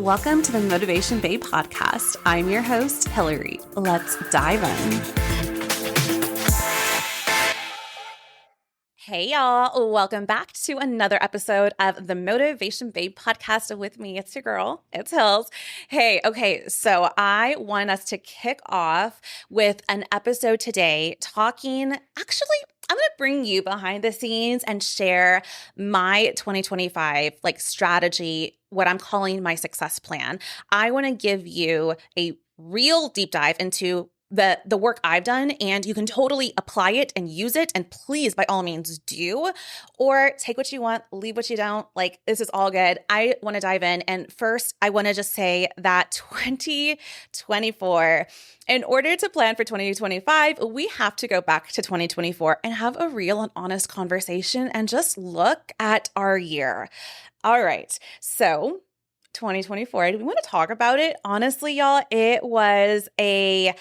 Welcome to the Motivation Babe podcast. I'm your host, Hillary. Let's dive in. Hey y'all, welcome back to another episode of the Motivation Babe podcast with me. It's your girl, it's Hills. Hey, okay, so I want us to kick off with an episode today I'm going to bring you behind the scenes and share my 2025 strategy, what I'm calling my success plan. I want to give you a real deep dive into the work I've done, and you can totally apply it and use it. And please, by all means, do, or take what you want, leave what you don't. This is all good. I want to dive in. And first, I want to just say that 2024, in order to plan for 2025, we have to go back to 2024 and have a real and honest conversation and just look at our year. All right. So 2024, do we want to talk about it? Honestly, y'all, it was a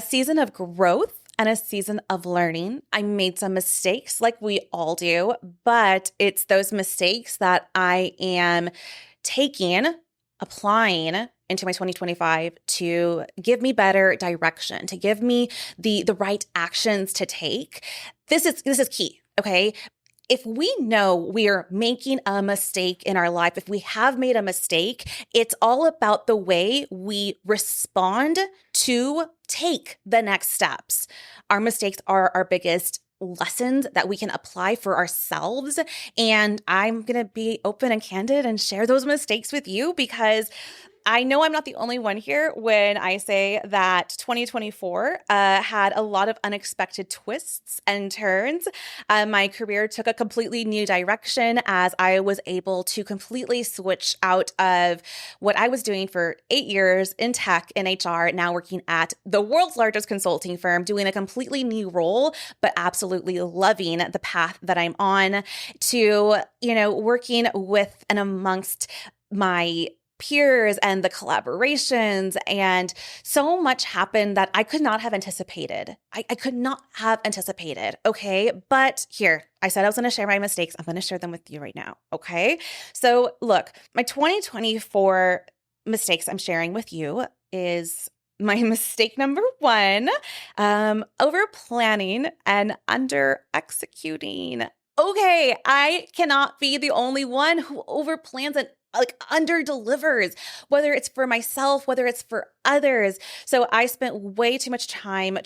season of growth and a season of learning. I made some mistakes like we all do, but it's those mistakes that I am applying into my 2025 to give me better direction, to give me the right actions to take. This is key, okay? If we know we are making a mistake in our life, if we have made a mistake, it's all about the way we respond to take the next steps. Our mistakes are our biggest lessons that we can apply for ourselves. And I'm going to be open and candid and share those mistakes with you because I know I'm not the only one here when I say that 2024 had a lot of unexpected twists and turns. My career took a completely new direction as I was able to completely switch out of what I was doing for 8 years in tech and HR, now working at the world's largest consulting firm, doing a completely new role, but absolutely loving the path that I'm on, to, working with and amongst my peers and the collaborations, and so much happened that I could not have anticipated. I could not have anticipated, okay? But here, I said I was going to share my mistakes. I'm going to share them with you right now, okay? So look, my 2024 mistakes I'm sharing with you is my mistake number 1, over planning and under executing. Okay, I cannot be the only one who over plans and under delivers, whether it's for myself, whether it's for others. So I spent way too much time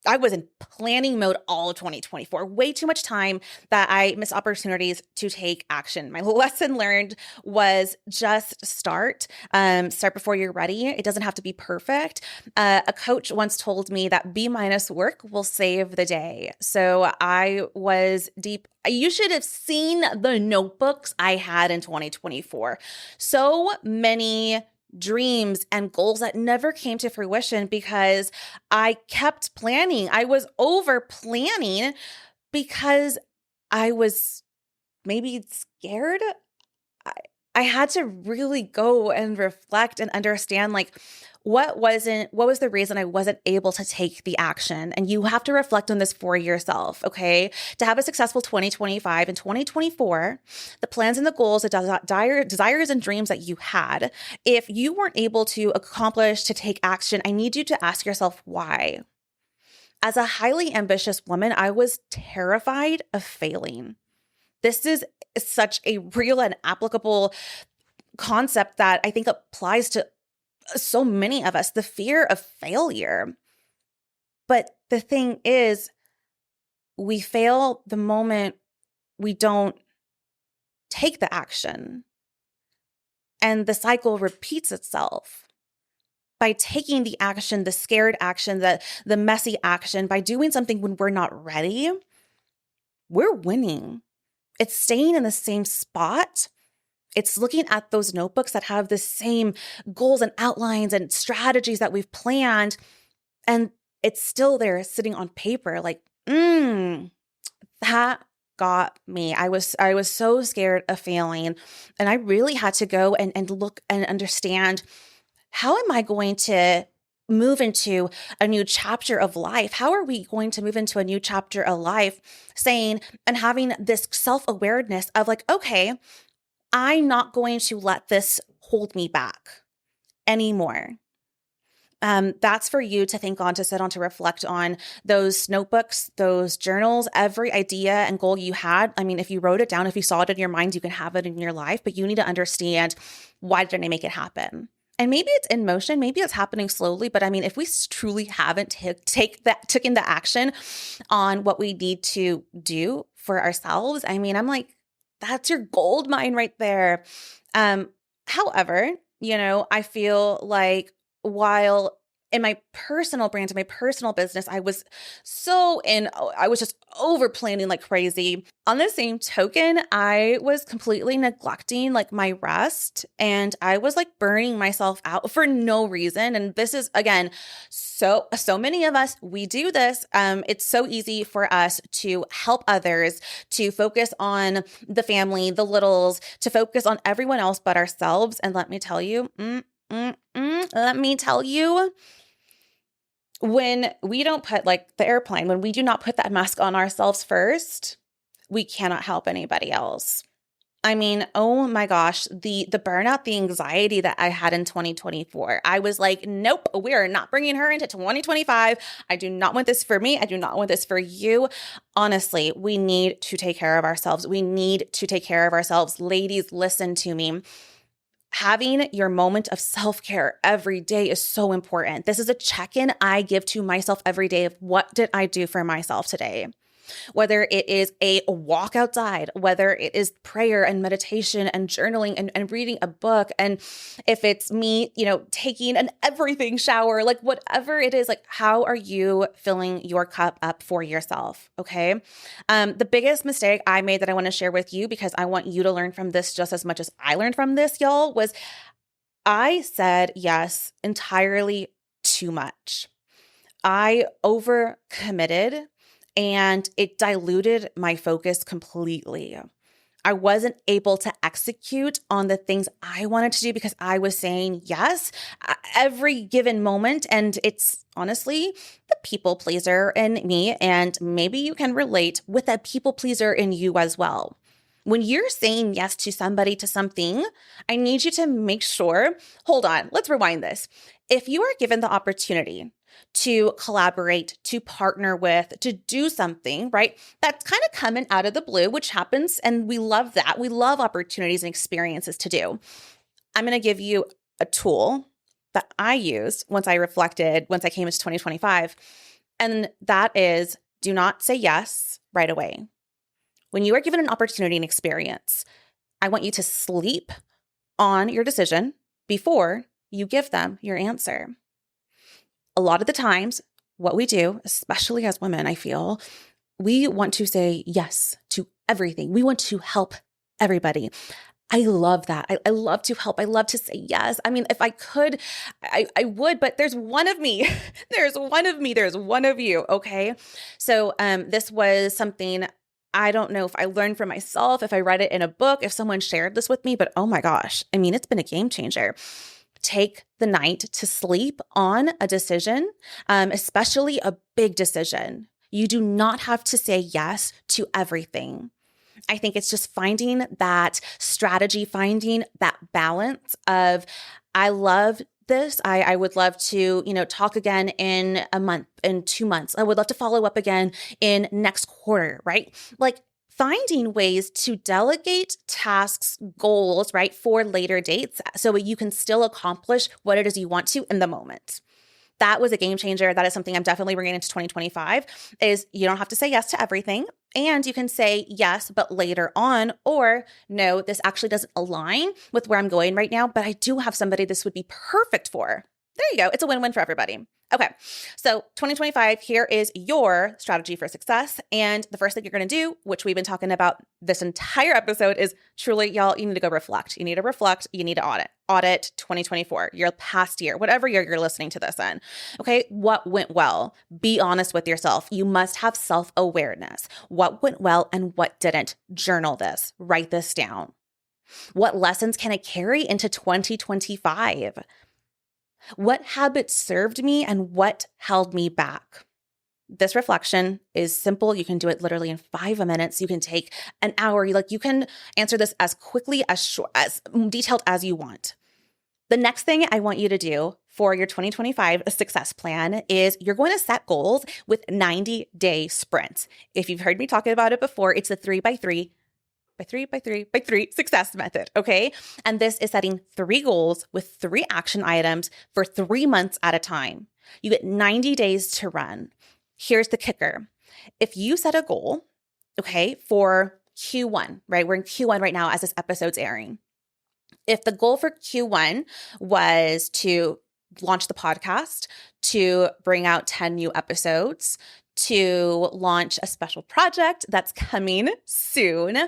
I was in planning mode all of 2024, way too much time that I missed opportunities to take action. My lesson learned was just start before you're ready. It doesn't have to be perfect. A coach once told me that B- work will save the day. So I was deep. You should have seen the notebooks I had in 2024. So many dreams and goals that never came to fruition because I kept planning. I was over planning because I was maybe scared. I had to really go and reflect and understand what was the reason I wasn't able to take the action. And you have to reflect on this for yourself, okay? To have a successful 2025 and 2024, the plans and the goals, the desires and dreams that you had, if you weren't able to accomplish, to take action, I need you to ask yourself why. As a highly ambitious woman, I was terrified of failing. This is such a real and applicable concept that I think applies to so many of us, the fear of failure. But the thing is, we fail the moment we don't take the action. And the cycle repeats itself. By taking the action, the scared action, the messy action, by doing something when we're not ready, we're winning. It's staying in the same spot. It's looking at those notebooks that have the same goals and outlines and strategies that we've planned, and it's still there sitting on paper. That got me. I was so scared of failing, and I really had to go and look and understand, how am I going to move into a new chapter of life? How are we going to move into a new chapter of life saying and having this self-awareness of okay, I'm not going to let this hold me back anymore. That's for you to think on, to sit on, to reflect on those notebooks, those journals, every idea and goal you had. I mean, if you wrote it down, if you saw it in your mind, you can have it in your life, but you need to understand, why didn't I make it happen? And maybe it's in motion, maybe it's happening slowly, but I mean, if we truly haven't taken the action on what we need to do for ourselves, I mean, I'm like, that's your gold mine right there. However, I feel like, while in my personal brand, in my personal business, I was just over planning like crazy. On the same token, I was completely neglecting like my rest, and I was like burning myself out for no reason. And this is, again, so many of us, we do this. It's so easy for us to help others, to focus on the family, the littles, to focus on everyone else but ourselves. And let me tell you, when we don't put, like the airplane, when we do not put that mask on ourselves first, we cannot help anybody else. I mean, oh my gosh, the burnout, the anxiety that I had in 2024, I was like, nope, we are not bringing her into 2025. I do not want this for me. I do not want this for you. Honestly, we need to take care of ourselves. We need to take care of ourselves. Ladies, listen to me. Having your moment of self-care every day is so important. This is a check-in I give to myself every day of, what did I do for myself today? Whether it is a walk outside, whether it is prayer and meditation and journaling and reading a book, and if it's me, taking an everything shower, like whatever it is, like how are you filling your cup up for yourself? Okay. The biggest mistake I made that I want to share with you, because I want you to learn from this just as much as I learned from this, y'all, was I said yes entirely too much. I overcommitted, and it diluted my focus completely. I wasn't able to execute on the things I wanted to do because I was saying yes every given moment. And it's honestly the people pleaser in me. And maybe you can relate with a people pleaser in you as well. When you're saying yes to somebody, to something, I need you to make sure, hold on, let's rewind this. If you are given the opportunity to collaborate, to partner with, to do something, right? That's kind of coming out of the blue, which happens. And we love that. We love opportunities and experiences to do. I'm going to give you a tool that I used once I came into 2025. And that is, do not say yes right away. When you are given an opportunity and experience, I want you to sleep on your decision before you give them your answer. A lot of the times, what we do, especially as women, I feel, we want to say yes to everything. We want to help everybody. I love that. I love to help. I love to say yes. I mean, if I could, I would, but there's one of me. There's one of me. There's one of you. Okay. So this was something, I don't know if I learned from myself, if I read it in a book, if someone shared this with me, but oh my gosh, I mean, it's been a game changer. Take the night to sleep on a decision, especially a big decision. You do not have to say yes to everything. I think it's just finding that strategy, finding that balance of, I love this. I would love to, talk again in a month, in 2 months. I would love to follow up again in next quarter, right? Like, finding ways to delegate tasks, goals, right, for later dates so you can still accomplish what it is you want to in the moment. That was a game changer. That is something I'm definitely bringing into 2025, is you don't have to say yes to everything. And you can say yes, but later on, or no, this actually doesn't align with where I'm going right now, but I do have somebody this would be perfect for. There you go. It's a win-win for everybody. Okay. So 2025, here is your strategy for success. And the first thing you're going to do, which we've been talking about this entire episode, is truly, y'all, you need to go reflect. You need to reflect. You need to audit. Audit 2024, your past year, whatever year you're listening to this in. Okay. What went well? Be honest with yourself. You must have self-awareness. What went well and what didn't? Journal this. Write this down. What lessons can I carry into 2025? What habits served me and what held me back? This reflection is simple. You can do it literally in 5 minutes. You can take an hour. You can answer this as quickly, as short, as detailed as you want. The next thing I want you to do for your 2025 success plan is you're going to set goals with 90-day sprints. If you've heard me talking about it before, it's the 3x3 success method, okay? And this is setting 3 goals with 3 action items for 3 months at a time. You get 90 days to run. Here's the kicker. If you set a goal, okay, for Q1, right? We're in Q1 right now as this episode's airing. If the goal for Q1 was to launch the podcast, to bring out 10 new episodes, to launch a special project that's coming soon,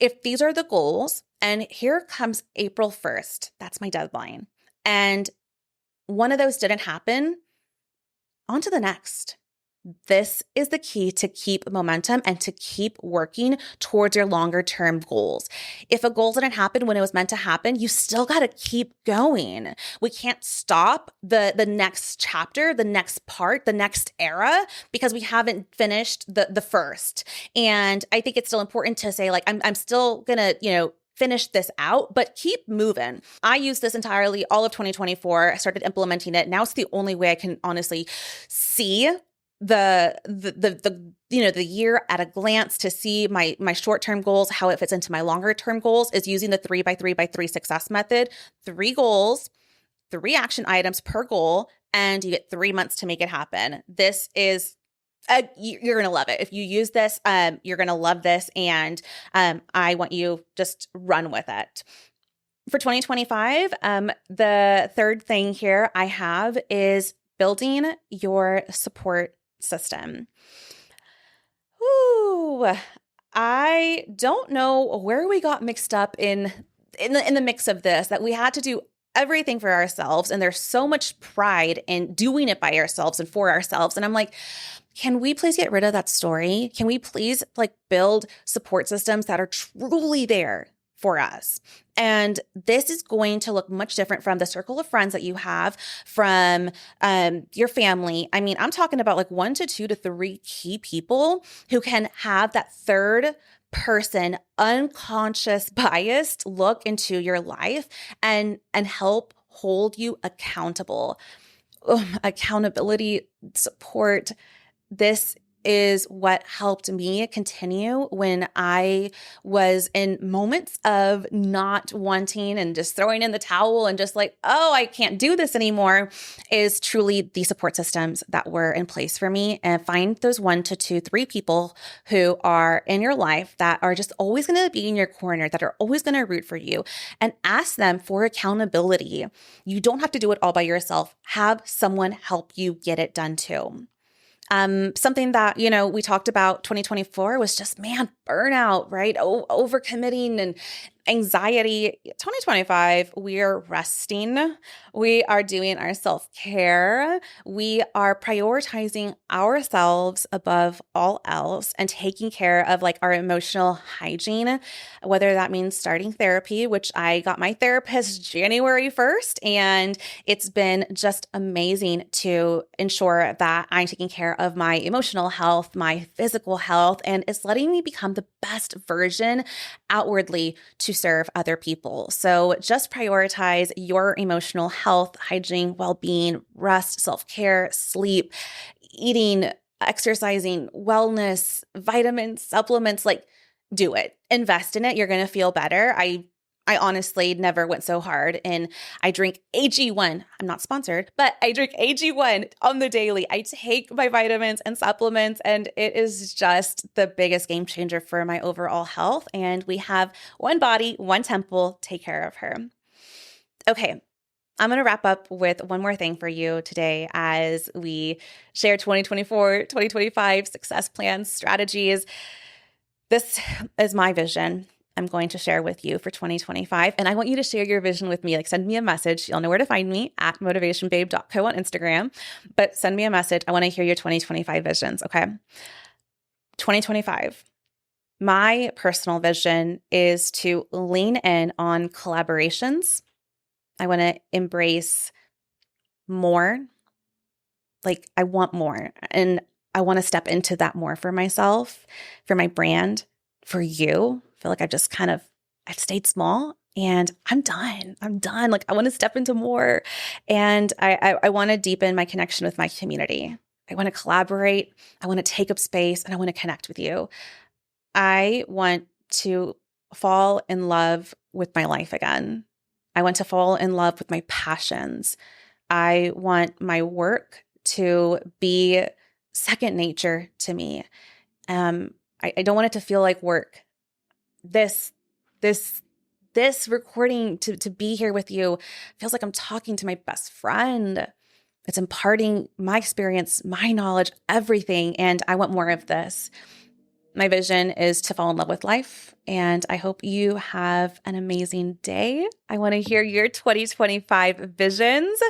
if these are the goals, and here comes April 1st, that's my deadline, and one of those didn't happen, on to the next. This is the key to keep momentum and to keep working towards your longer term goals. If a goal didn't happen when it was meant to happen, you still got to keep going. We can't stop the next chapter, the next part, the next era, because we haven't finished the first. And I think it's still important to say, like, I'm still going to, finish this out, but keep moving. I used this entirely all of 2024. I started implementing it. Now it's the only way I can honestly see the year at a glance, to see my short-term goals, how it fits into my longer-term goals, is using the 3x3x3 success method. 3 goals, 3 action items per goal, and you get 3 months to make it happen. This is you're going to love it. If you use this, you're going to love this. And I want you just run with it. For 2025, the third thing here I have is building your support system. Ooh, I don't know where we got mixed up in the mix of this, that we had to do everything for ourselves. And there's so much pride in doing it by ourselves and for ourselves. And I'm like, can we please get rid of that story? Can we please build support systems that are truly there for us? And this is going to look much different from the circle of friends that you have, from your family. I mean, I'm talking about 1 to 2 to 3 key people who can have that third person, unconscious, biased look into your life and help hold you accountable. Accountability, support. This is what helped me continue when I was in moments of not wanting and just throwing in the towel and just I can't do this anymore, is truly the support systems that were in place for me. And find those 1 to 2, 3 people who are in your life that are just always going to be in your corner, that are always going to root for you, and ask them for accountability. You don't have to do it all by yourself. Have someone help you get it done too. Something that, we talked about 2024 was just, burnout, right? Overcommitting and anxiety. 2025, we are resting. We are doing our self-care. We are prioritizing ourselves above all else and taking care of our emotional hygiene, whether that means starting therapy, which I got my therapist January 1st, and it's been just amazing to ensure that I'm taking care of my emotional health, my physical health, and it's letting me become the best version outwardly to serve other people. So just prioritize your emotional health, hygiene, well-being, rest, self-care, sleep, eating, exercising, wellness, vitamins, supplements. Do it. Invest in it. You're going to feel better. I honestly never went so hard, and I drink AG1. I'm not sponsored, but I drink AG1 on the daily. I take my vitamins and supplements, and it is just the biggest game changer for my overall health. And we have one body, one temple. Take care of her. Okay. I'm going to wrap up with one more thing for you today as we share 2024, 2025 success plans, strategies. This is my vision I'm going to share with you for 2025. And I want you to share your vision with me. Send me a message. You'll know where to find me at motivationbabe.co on Instagram. But send me a message. I want to hear your 2025 visions, okay? 2025. My personal vision is to lean in on collaborations. I want to embrace more. I want more. And I want to step into that more for myself, for my brand, for you. I feel like I've stayed small and I'm done. Like, I want to step into more. And I want to deepen my connection with my community. I want to collaborate. I want to take up space, and I want to connect with you. I want to fall in love with my life again. I want to fall in love with my passions. I want my work to be second nature to me. I don't want it to feel like work. This recording to be here with you feels like I'm talking to my best friend. It's imparting my experience, my knowledge, everything. And I want more of this. My vision is to fall in love with life, and I hope you have an amazing day. I want to hear your 2025 visions.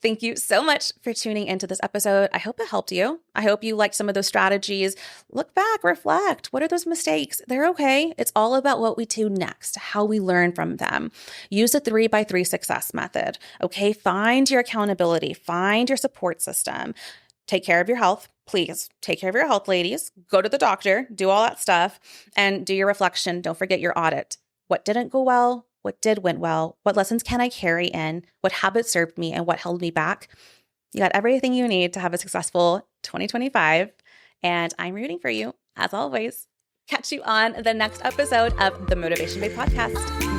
Thank you so much for tuning into this episode. I hope it helped you. I hope you liked some of those strategies. Look back, reflect. What are those mistakes? They're okay. It's all about what we do next, how we learn from them. Use the 3x3 success method. Okay, find your accountability, find your support system. Take care of your health. Please take care of your health, ladies. Go to the doctor, do all that stuff, and do your reflection. Don't forget your audit. What didn't go well? What did went well? What lessons can I carry in? What habits served me and what held me back? You got everything you need to have a successful 2025, and I'm rooting for you, as always. Catch you on the next episode of the Motivation Babe podcast.